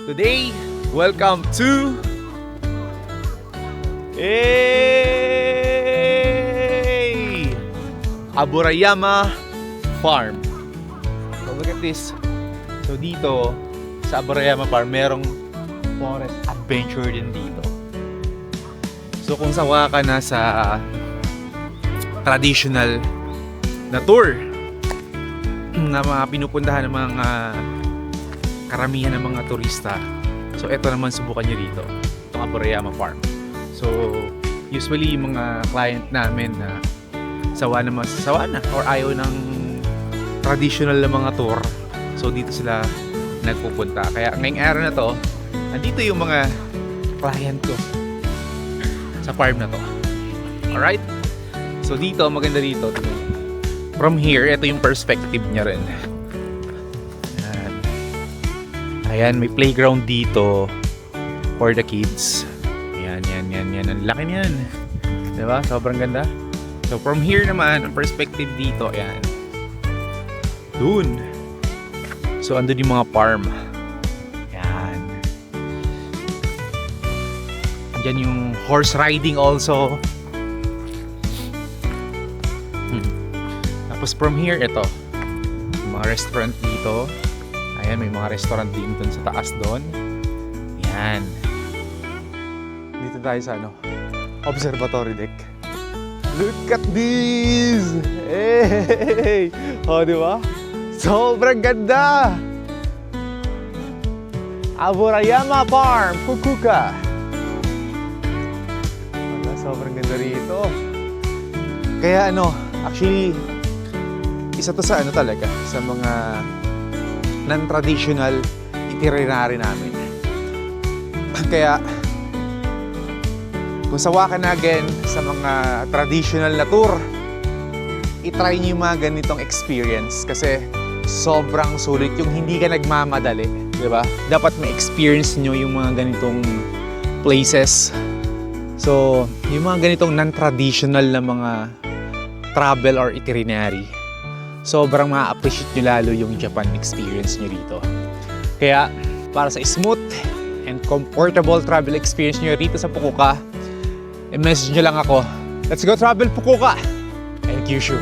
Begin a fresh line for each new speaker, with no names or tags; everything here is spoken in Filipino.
Today, welcome to Aburayama Farm. So look at this. So dito sa Aburayama Farm, merong forest adventure din dito. So kung sawa ka na sa traditional na tour na mga pinupuntahan ng mga karamihan ng mga turista, so eto naman subukan nyo dito, itong Aburayama Farm. So usually yung mga client namin na sawa na or ayaw ng traditional na mga tour, so dito sila nagpupunta. Kaya ngayong araw na to, andito yung mga client ko sa farm na to. Alright? So dito, maganda dito. From here, ito yung perspective niya rin. Ayan, may playground dito for the kids. Ayan. Ang laki niyan. Diba? Sobrang ganda. So from here naman, ang perspective dito, ayan. Dun. So andun yung mga farm. Ayan. Andyan yung horse riding also. Tapos from here, ito. Yung mga restaurant dito. Ayan, may mga restaurant din dun sa taas doon. Ayan. Dito tayo sa observatory deck. Look at this! Hey! O, di ba? Sobrang ganda! Aburayama Farm, Fukuoka. Sobrang ganda rito. Kaya actually, isa to sa talaga, sa mga non-traditional itinerary namin. Kaya kung sawa ka na again sa mga traditional na tour, itry nyo yung mga ganitong experience kasi sobrang sulit yung hindi ka nagmamadali, di ba? Dapat ma-experience nyo yung mga ganitong places. So, yung mga ganitong non-traditional na mga travel or itinerary, sobrang ma-appreciate nyo lalo yung Japan experience nyo dito. Kaya, para sa smooth and comfortable travel experience nyo dito sa Fukuoka, i-message nyo lang ako. Let's go travel Fukuoka and Kyushu!